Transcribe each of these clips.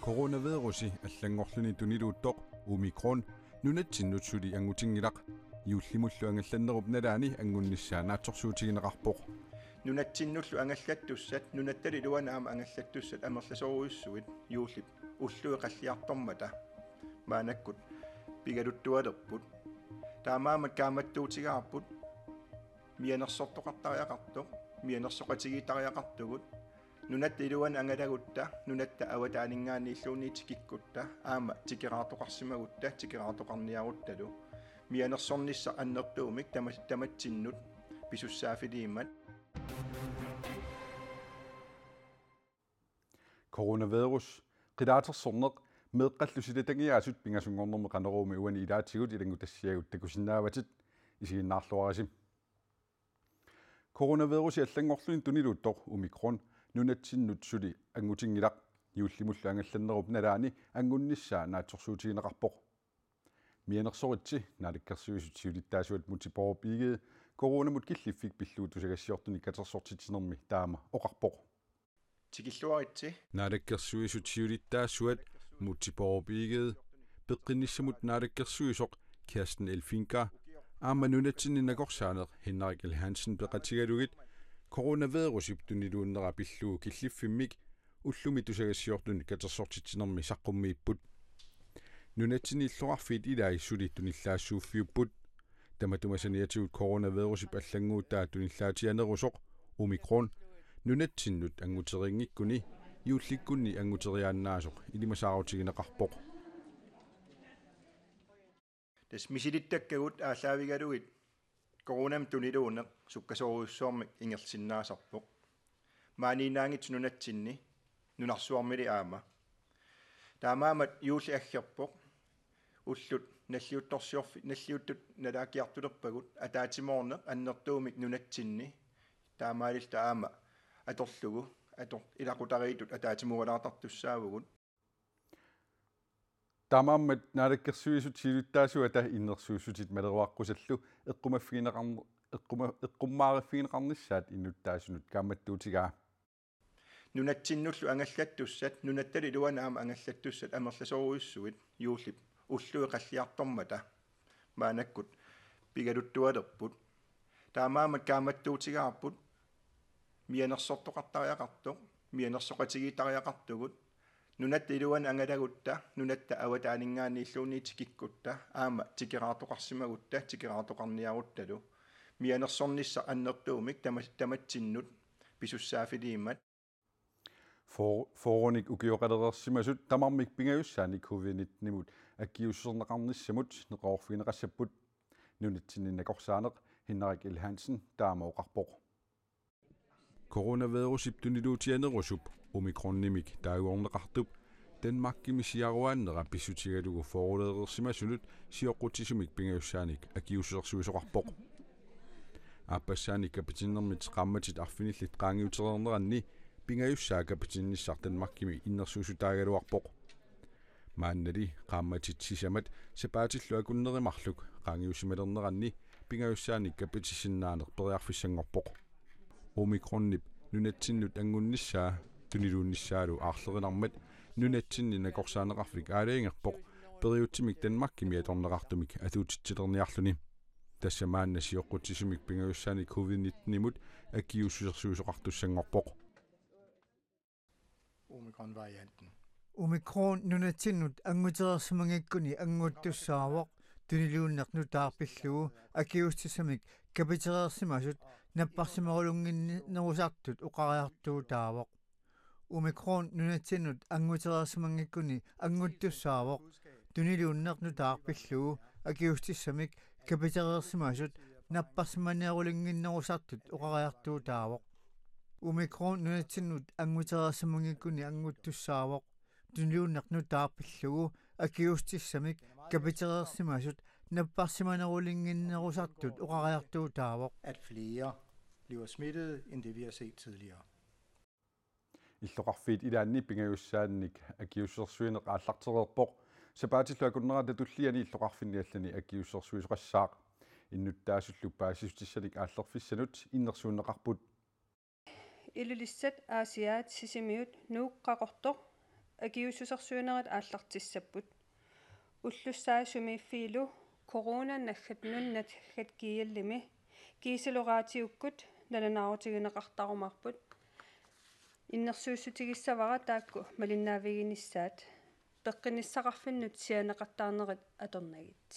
Coronavirusi аллангорлуни тунилуутто умикрон нунатсиннутсули ангутингилақ юуллимуллуангалланнеруп налаани ангунниссаа наатсорсуутигинеқарпоқ нунатсиннуллу ангаллаттуссат нунаттали луанаама ангаллаттуссат амерласоруйуссуит юуллип уллуи қаллиартормата маанаккут пигалуттуалерпут таамаамат кааматтуутигаарпут мианерсортоқартариақартоқ мианерсоқатигиитариақартугут нунатта илуан ангалагутта нунатта аватаанингааннииллуунниити киккутта аама тикераартоқарсимагутта тикераартоқарниарутталу мианерсорнисса аннертуумик таматсиннут писуссаафилииммат coronavirus qilaatersorneq meeqqallusitatagiaasut pingasungornerme qaneruumi uani ilaatigut ilangutassiagut takusinnaavatit isiginnaarluarasim coronavirus allangorluni tuniluuttor omikron nunatsinnut suli angutingilaq yuullimullu angallannerup nalaani angunnissaa naatsorsuutigineqarpoq mianersoritsi naalikkersuisutiulittaasuat mutiporupiigee coronamut killiffik pilluutusagassiortuni katersortitinermi taama oqarpoq tikilluaritsi naalakkersuisutiulittaasuat mutiporupiigee peqqinnissamut naalakkersuisoq Kirsten Elfinka aama nunatsinninnakorsaaneq Henrik L. Hansen peqatigalugit coronavirusip tuniluunnera pilluu killiffimmik ullumi tusagassiortuni katersortitinermi saqqummiipput nunatsinniilluarfiit ilai suli tunillaassууффиуппут таматумасаниатигут coronavirusip аллангуутаа туниllaatianerusoq omikron nunatsinнут ангутерингиккуни юулликкунни ангутериааннаасоq илимасаарутигинеқарпоқ тас мисилиттаккагут ааллаавигалугит коронам тунилуунеқ суккасоруйуссуармик ингерсиннаасарпоқ maaниинаангит нунатсинни нунарсуармили аама таамаамат юулли аггерпоқ уллут наллиутторсиорфи наллиуттут налаакиартулерпагут атаатимоорнеқ аннертуумик нунатсинни таамаалил таама аторлугу атор илақутариитут атаатимугалаартартуссаавгут тамааммат наалаккерсуисут силуттаасуата иннерсуussутит малеруаққусаллу эққуммаариффигинеқарниссаат иннуттаасунут кааматтуутигаа нунатсиннуллу ангаллаттуссат нунаттали луанаама ангаллаттуссат амерласоруйуссуит юуллип уллуи қаллиартормата маанаккут пигалуттуалерпут таамаамат кааматтуутигаарпут мианерсортоқартариақартоқ мианерсоқатигиитариақартугут нунатта илуан ангалагутта нунатта аватаанингааннииллуунниити киккутта аама тикераартоқарсимагутта тикераартоқарниарутталу мианерсорнисса аннертуумик таматсиннут писуссаафилииммат фороник укиоқалерерсимасут тамармик пингаюссааник covid-19-мут аккиуссернеқарниссамут неқорфигинеқассаппут нунатсинниннакорсаанеқ Henrik L. Hansen таама оқарпоқ coronavirusip tuniluutianerusup omikronnimik taagorneqartup Danmarkimisiaruaannera pissutigalugu foruledersimasunut siorqutisumik pingayussaanik akiussersuisoqarpoq aapassaanik kapitinnermit qammatit arfinillit qaangiutererneranni pingayussaa kapitinnissar Danmarkimi innersuusutaagaluarpoq maannali qaammatit sisamat sapaatillu akunnerimarluk qaangiussimalerneranni pingayussaanik kapitissinnaane periarfissangorpoq omikronnip nunatsinnut angunnissaa tuniluunnissaalu aarlerinarmat nunatsinninnakorsaaneqarfik aalaingerpoq periutsimik Danmarkimi atorneqartumik atuutitsilerniarluni тассамаанна сиоққутсисумик пингаюссаани covid-19-имут аккиуссерсуусоқартуссангорпоқ omikron varianten omikron nunatsinнут ангутерерсимангиккуни ангуттуссаавоқ тунилууннерну таарпиллугу аккиустисамик капитерерсимасут наппарсимарулунгиннерусартут оқариартуу таавоқ omikron nunatsinнут ангутерерсимангиккуни ангуттуссаавоқ тунилууннерну таарпиллугу аккиустисамик капитерерсимасут наппарсиманиарулингиннерусартут оқариартуу таавоқ omikron nunatsinнут ангутерерсимангиккуни ангуттуссаавоқ тунилууннерну таарпиллугу аккиустиссамик капитерерсимасут наппарсиманиарулингиннерусартут оқариартуу таавоқ at flere bliver smittet end det vi har set tidligere иллоқарфиит илаанни пингаюссаанник аккиуссерсуинеқ ааллартерерпоқ сапаатиллуакуннерата туллиани иллоқарфинниаллани аккиуссерсуисоқассаақ иннуттаасуллу паасисутиссалик ааллерфиссанут иннерсууннеқарпут илулиссат аасиаат сисимиут нууққақорто агиусусерсуинерат ааллартиссаппут уллуссаасумииффиилу коронан наггатнуннат хаткияллими кииселораатиуккут наланаарутигинеқартарумарпут иннерсууссутигиссавара таакку малиннаавигиниссаат пеққиниссақарфиннут сианеқартаарнерат аторнагит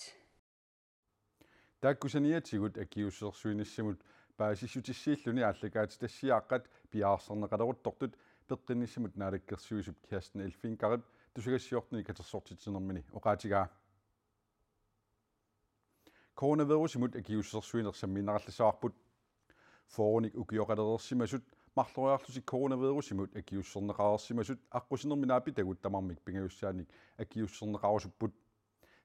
тааккусаниатигут акиуссерсуиниссамут паасиссутиссииллуни ааллагаати тассиааққат пиаарсернеқалеруттортут пеққиниссамут наалаккерсуисуп киастна элфинкарит тусагассиортни катерсортитсинермини оқаатигаа коронавирусимут акиуссерсуинерсамминералласаарпут фооник укиоқалерерсимасут марлориарлусик коронавирусимут акиуссернеқарерсимасут аққусинерминаапи тагут тамармик пингаюссааник акиуссернеқарусуппут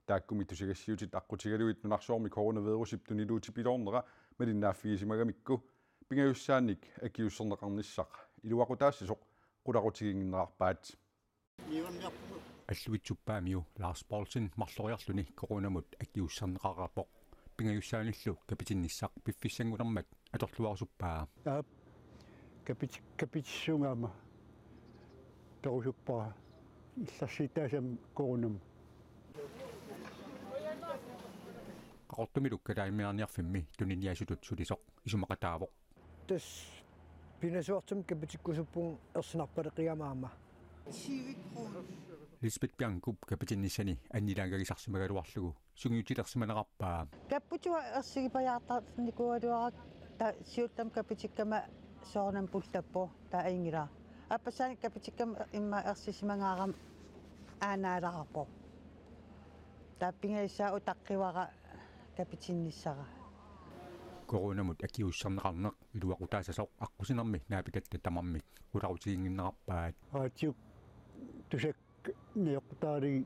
тааккуми тусагассиутит аққутигалуит нунарсуорми коронавирусип тунилуути пилоорнера малиннааффигисимагамикку пингаюссааник акиуссернеқарниссақ илуақутаассисоқ қуларутигингиннеқарпаат аллуитсуппаамиу Lars Paulsen марлориарлуни коронамут акиуссернеқарапоқ пингаюссааниллу капитинниссақ пиффиссангулермат аторлуарсуппаа капитиссунгаама перусуппара илларситаасам коронам qaqortumiluk kalaimiarniarfimmi tuniniasutut sulisoq isumaqataavoq тас пинасуартум капитиккусуппун ерсинарпалеқиамаама Lisbeth Bjørnkup kapitinnissani annilaangagisarsimaгаluarlugu sungiutilersimanaqarpaa каппутуа ерсигипаяартарникуалуарак та сиултам капитиккама соорнам пуллаппо та аингила аппасаани капитиккама имма ерсисимангаарам аанааларапо тааппингаиссаа утаққивара капитинниссара коронамут акиуссарнеқарнеқ илуақутаасасоқ аққусинерми наапикатта тамармик уларутигингиннеқарпаат аатиук тусак неоқтаали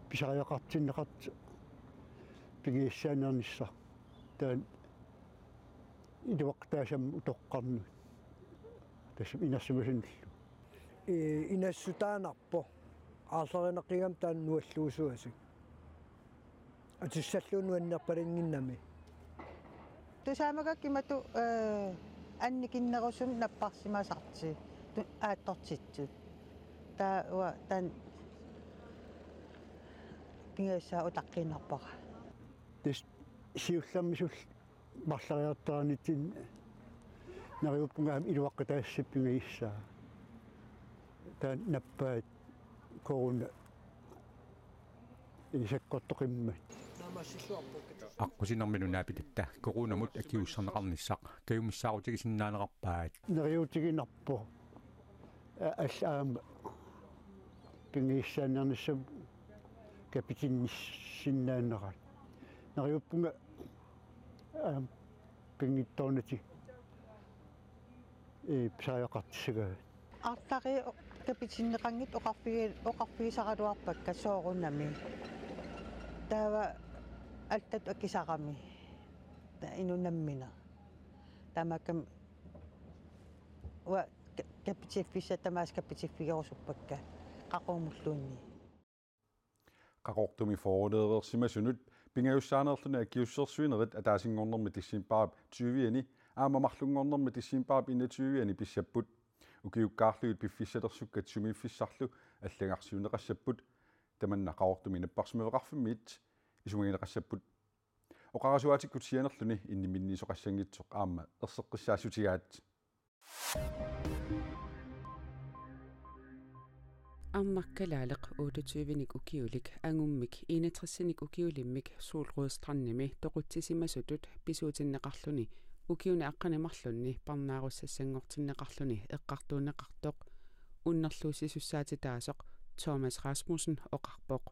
писариақартиннеқарт пигиссаанернисса таан илуақтаасам утоққарну тасс инассумасуннлу инассутаанарпо аарлеринеқигам таан нуаллуусуасик атиссаллуунуаннерпалингиннами тусаамагак имату анникиннерусум наппарсимасарти ааттортитсут таа тан пингасаа утаққинарпара тас сиулламмисул марлариартаранитин нариуппунгаам илуаққатаассиппингиссаа таан наппаат корона инсаккортоқиммат аққусинермину наапитатта коронамут акиуссарнеқарниссақ каюмиссаарутигисиннаанеқарпаат нериутигинарпо аллаама пингиссаанерниссам капитинниссиннаанерат нериуппунга пингитторнати псааяқартиссагаа арлари капитиннеқангит оқарфигисаралуарпакка соорунами таава алтат акисарами та инунаммина тамакам ва капитиффиса тамаас капитиффигерусуппакка қақумуллуунни qaqortumi forledersimmasunut pingayussaanerluna akiussерsuinerit ataasiнгornermi tissimpaap 20ani aamamarlungornermi tissimpaap 21ani pissapput ukiukkaarluit piffissalersukat sumiiffissarlu аллагарсиунеқассаппут таманна qaqortumi napparsumiveqarfimmiit исумагинеқассаппут оқарасуатиккут сианерлүни инниминниисоқассангитсоқ аама ерсеққиссаасутигаат арнаркалаалеқ 28-ник укиулик ангуммик 61-ник укиулиммик суулрудстрannими тоқутсисимасутут писуутиннеқарлүни укиуни аққанамарлунни парнааруссассангортиннеқарлүни эққартуунеқартоқ уннерлуусисуссаатитаасоқ Thomas Rasmussen оқарпоқ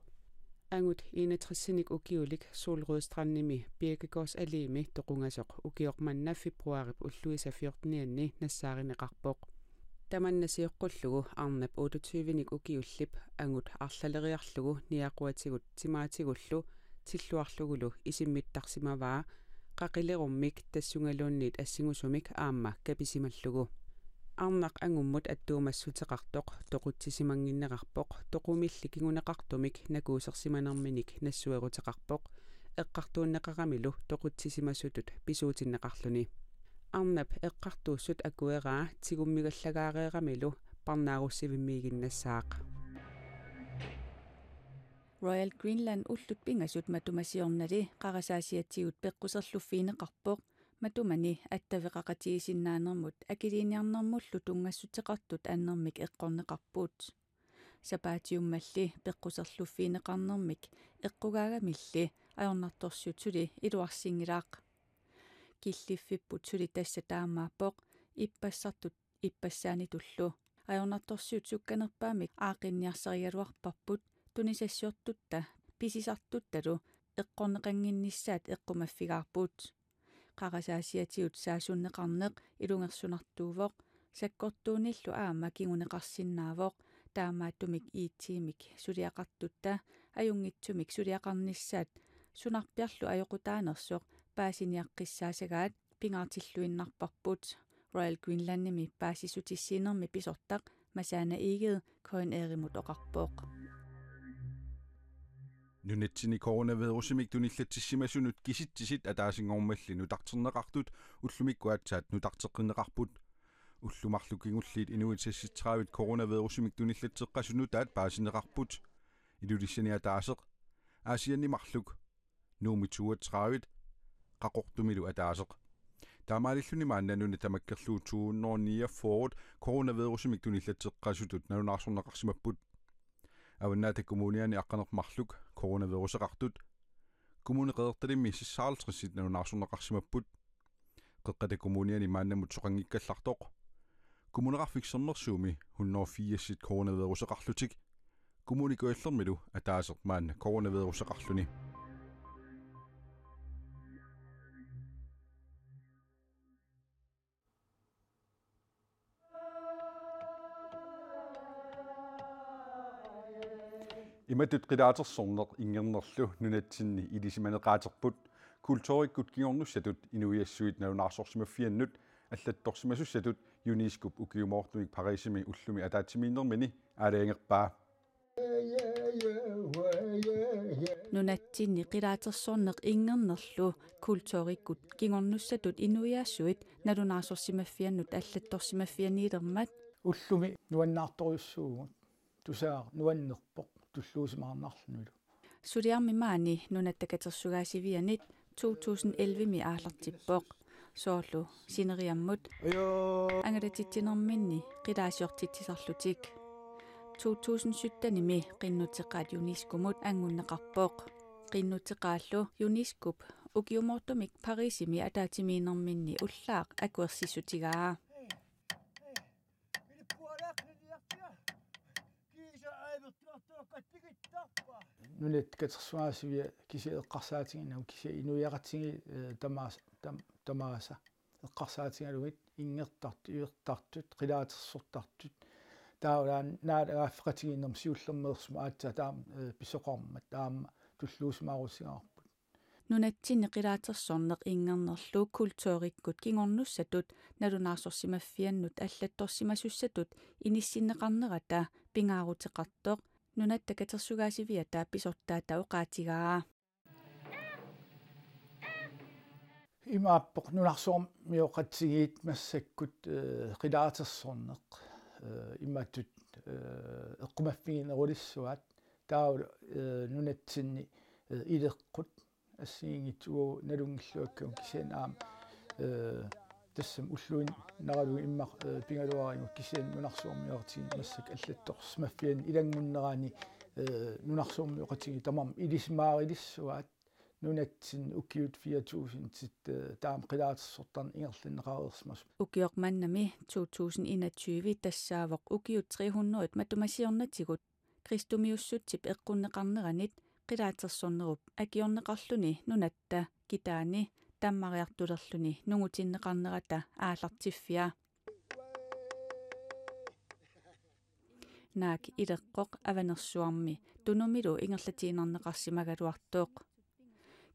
ангут 61-ник укиулик суулрудстрannими Birkegårds Allemi тоқунgasоқ укиорманна фебруарип уллуиса 14-нианни нассааринеқарпоқ таманнасиоққуллугу арнап 28-ник укиуллип ангут арлалериарлугу ниақуатигут тимаатигуллу тиллуарлугулу исиммиттарсимаваа қақилеруммик тассунгалуунниит ассигусумик аама каписималлугу арнақ ангуммут аттуумассутеқартоқ тоқутсисимангиннеқарпоқ тоқумилликигунеқартумик накуусерсиманерминик нассуерутеқарпоқ эққартууннеқарамилу тоқутсисимассутут писуутиннеқарлуни арнап эққартууссут акуераа тигуммигаллагаареерамилу парнааруссивиммиигиннассаақ Royal Greenland ullut pingasut matumasiornali qarasaasiatigut peqquserluffiineqarpoq matumani attaveqaqatigisinnaanермут акилиниарнэрмуллу тунгассутеқартут ааннэрмик эққорнеқарпуут сапаатиуммалли пеққусерлуффиинеқарнэрмик эққугаагамилли ajornartorsiut suli iluarsingilaaq киллиффиппут сули тасса таамааппоқ иппассартут иппассаани туллу ajornartorsiut сукканерпаамик аақинниарсаригалуарпарпут тунисассиортутта писисартутталу эққорнеқангиннissaат эққумаффигаарпут қарасаасиатиут саасуннеқарнеқ илунгерсунартуувоқ саккортууниллу аама кигунеқарсиннаавоқ таамааттумик иитсиимик сулиақартутта аюнгитсумик сулиақарнissaат сунарпиарлу ajоқутаанерсоқ паасиниаққиссаасагаат пингаартиллуиннарпарпут Royal Greenland-ними паасисутиссиинерми писортақ масаана игед коин эримут оқарпоқ нунатсини коронавирусимик туниллатсимасунут киситсисит атаасингормалли нутартернеқартут уллумиккуатсаат нутартеққинеқарпут уллумарлу кингуллиит инуитсасситраавит коронавирусимик туниллатсеққасунутаат паасинеқарпут илулиссаниатаасеқ аасианнимарлук нуумитуатраавит қақортумилу атаасеқ таамаалиллуни мааннануна тамаккерлуу тууннорния форд коронавирусимик туниллатсеққасутут налунаарсорнеқарсимаппут аваннаата коммуниани аққанермарлук коронавирусеқартут коммуни қеэрталимми сиссаарлтрисит налунаарсорнеқарсимаппут қеққата коммуниани мааннамут соқангиккаллартоқ коммунеқарфиксернерсууми 184 коронавирусеқарлутик коммуни коиллермилу атаасеқ маанна коронавирусеқарлуни иматут қилаатерсорнеқ ингернерлу нунатсинни илисиманеқаатерпут культуриккут кигорнуссатут инуиассуит налунаарсорсимаффианнут аллатторсимасуссатут юнискуп укиумоортумик парисими уллуми атаатсимииннермини аалаангерпаа нунатсинни қилаатерсорнеқ ингернерлу культуриккут кигорнуссатут инуиассуит налунаарсорсимаффианнут аллатторсимаффианиилермат уллуми нуаннаарторюссуугут тусаа нуаннерпоқ туллуусимаарнарлунулу сулиарми маани нунаттакатерсугаасивианит 2011 ми аалартиппоқ соорлу синериаммут ангалатитсинерминни қилаасиортитсисарлутик 2017 ними қиннутеқаат юнискумут ангуннеқарпоқ қиннутеқааллу юнискуп укиумоортумик парисими атаатимиинерминни уллаақ акуерсиссутигаа нунет катерсуаасивиа кисиэққарсаатингинау киси инуиақатсиги тамааса эққарсаатингалугит ингертарт иертартут қилаатерсортартут таулаан наалагааффеқатигиннерм сиуллермеерсума аатса таам писоқармат таама туллуусимаарусигаарпут нунатсинни қилаатерсорнеқ ингернерлу культуриккут кигорнуссатут налунаарсорсимаффианнут аллатторсимасуссатут иниссиннеқарнерата пингаарутеқартоқ нунаттакатерсугаасивиата писортаата оқаатигаа имааппоқ нунарсуорм миоқатсигиит массаккут қилаатерсорнеқ имааттут эққумаффигинерулиссуат тааула нунатсинни илеққут ассигингитсугу налунгиллуаккун кисиан аам тассам уллуин наралу иммақ пингалуарингу кисиан нунарсуормиортиги массак аллатторсмаффиан илангуннерани нунарсуормиоқатиги тамам илисмаарилиссуат нунатсин укиут 4000 тит таам қилаатерсортарни ингерлиннеқареерсмас укиоқманнами 2021 тассаавоқ укиут 300 матумасиорнатигут кристумиуссутсип эққуннеқарнеранит қилаатерсорнеруп акиорнеқарлуни нунатта китаани таммариартулерлуни нугутиннеқарнерата аалартиффиа наак илеққоқ аванерсуарми тунумилу ингерлатиинарнеқарсимагалуартооқ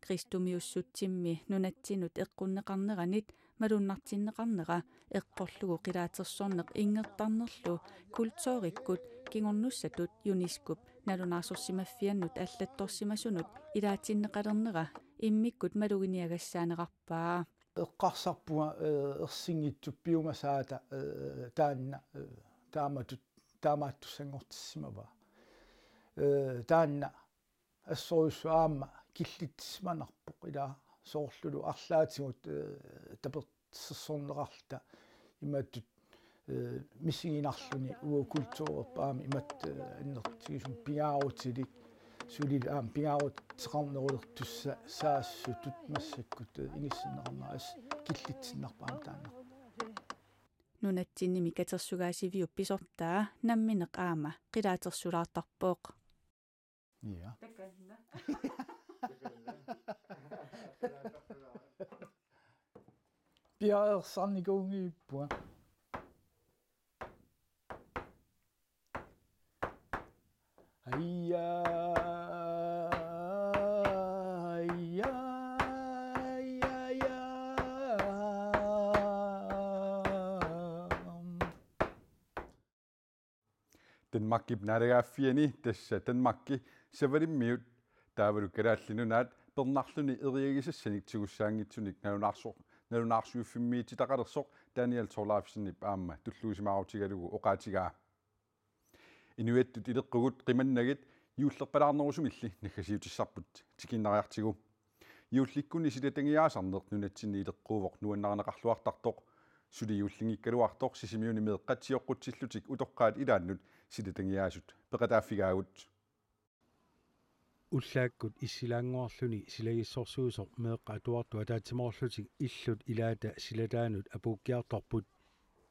кристумиуссутсимми нунатсинут эққуннеқарнеранит малуннартиннеқарнера эққорлугу қилаатерсорнеқ ингертарнерлу культуриккут кигорнуссатут юнискуп налунаарсорсимаффианнут аллатторсимасунут илаатиннеқалернера иммиккут малугиниагассаанеқарпаа эққарсарпуга ерсингитсуп пиумасаата таанна таамааттуссангортиссимава таанна ассоруссуаама киллитсманарпоқ ила соорлулу арлаатигут таперсерсорнеқарта имааттут миссигинарлуни уо культуурерпаами имат аннертигисум пиаарутилик сулил пиаарут теқарнерулертусса саассутут массаккут иниссиннеқарнаа ас киллитсиннарпаама таана нунатсинними катерсугаасивиу писортаа намминеқ аама қилаатерсулаартарпооқ ja Bjergsandikungipua. Ayya, ayya, ayya, Denmarki bnadagaaffiani tassa Denmarki savalimmiut taavalu kalaallinu pernarluni eriagisassanik tugussaangitsunik nalunarsuuffimmiiti taqalersoq Daniel Torlaafsennip aamma tulluusimaaruutigalugu oqaatigaa inuittut ileqqugut qimannagit juullerpalaarnerusumilli naggasiutissarput tikinnariartigu juullikkuni silatangiaasarneq nunatsinni ileqquuvoq nuannaqarneqarluartartoq sulijuullingikkaluartoq sisimiuni meeqqatsioqqutsillutik utoqqaat ilaannut silatangiaasut peqataafigaagut уллааккут иссилаангуарлүни силагиссорсуусоқ меэққа атуарту атаатсиморлутик иллут илаата силатаанут апууккиарторпут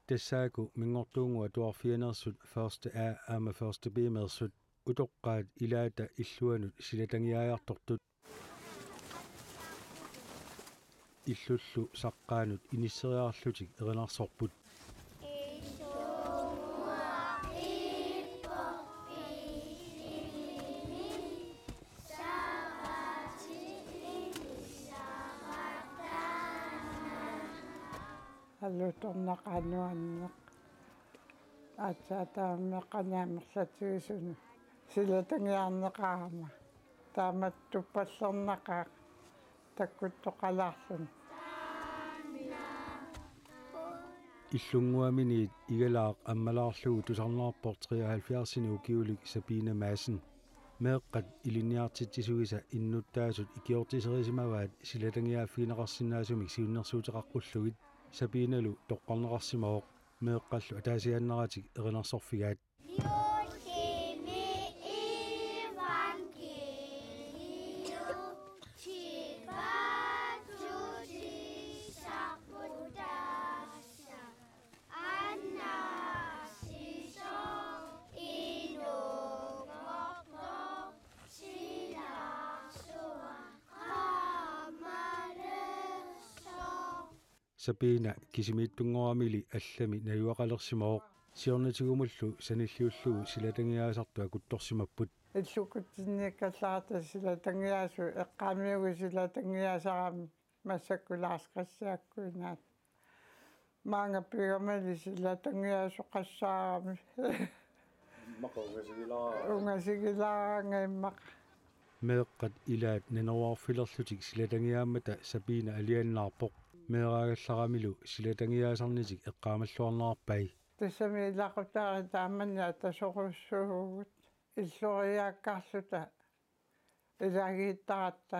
тассааку мингортуунгу атуарфианерсут ферст а аама ферст б мерсут утоққаат илаата иллуанут силатангиаяртортут иллуллу саққаанут иниссериарлутик еринарсорпут аллуторнақануаннеқ аатсаатааммеқанаамерлатигисуну силатангиарнеқарама тааматтуппаллернақаа таккуттоқалаарлун иллунгуамини игалаақ аммалаарлугу тусарнаарпор 73-сини укиулик Sabine Madsen меэққат илиниартитсисугиса иннуттаасут икиортисерисимаваат силатангиааффигинеқарсинаасумик сиуннерсуутеқаққуллугит Sabinelu тоққарнеқарсимаоқ меэққаллу атаасианнаратик еринарсорфигаат Sabina kisimiittungoramili allami najuaqalersimooq siornatигумуллу саниллиуллугу силатангиаасарту акутторсимаппут иллукутсинниаккалларата силатангиаасу эққаамиугу силатангиаасарами массаккулаарсқассааккуинаат маанга пигамали силатангиаасу қассаарами унгасигилаарангаиммақ меэққат илаат нанеруарфилерлутик силатангиааммата Sabina алианнаарпоқ меэраагалларамилу силатангиаасарнитик эққаамаллуарнаарпай тассами илақутаари тааманниа тасоқуссуугут иллориааккаарлута илагииттаратта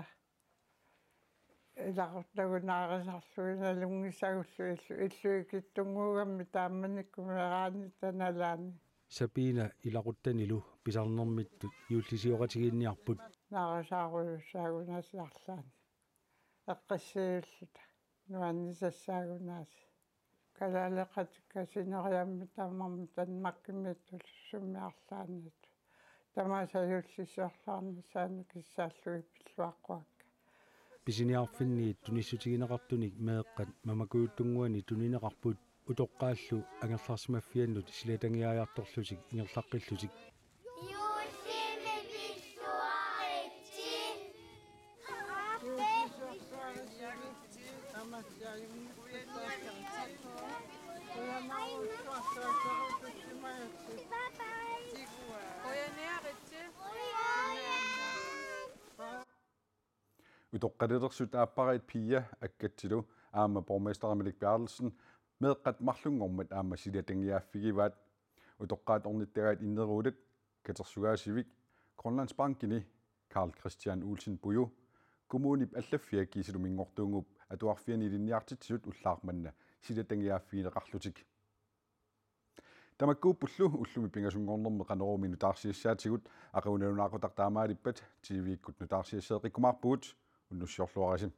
илақуттагунаарисарлуиналунгисагуллу иллуикиттунгуугамми тааманниккумераани таналаани Sabina илақуттанилу писарнэрмиттут юуллисиоқатигиинниарпут наарасааруйуссаагунасиарлаани эққассиуллута нуаннисассаагунаас калаалеқатикка синериамми таамарми танмаккимиттул суммиарлааниит тамаасаюллиссиорлаарни саана киссааллуи пиллуаққуакка писиниарфинниит туниссутигинеқартуник меэққат мамакуuттунгуани тунинеқарпут утоққааллу ангерларсимаффианнут силатангиаярторлутик ингерлаққиллутик Utoqqalilersut aapparit pia akkatsilu aama borgmesteramilik Bertelsen meeqqat marlungormat aama silatangiaaffigivaat utoqqaat ornittagaat inneruulit katersugaasivik Grønlandsbankini Karl Christian Olsen Bujo kommunip allaffiak kiisilumingortuungup atuarfiani linniartitsut ullaarmanna silatangiaaffiineqarlutik tamakkuuppullu ullumi pingasungornerme qanerumi nutaarsiassaatigut aqunalunaaqutaqtaamaalippat TV-ikkut nutaarsiasseeqikkumaarpuut unnussiorluarasim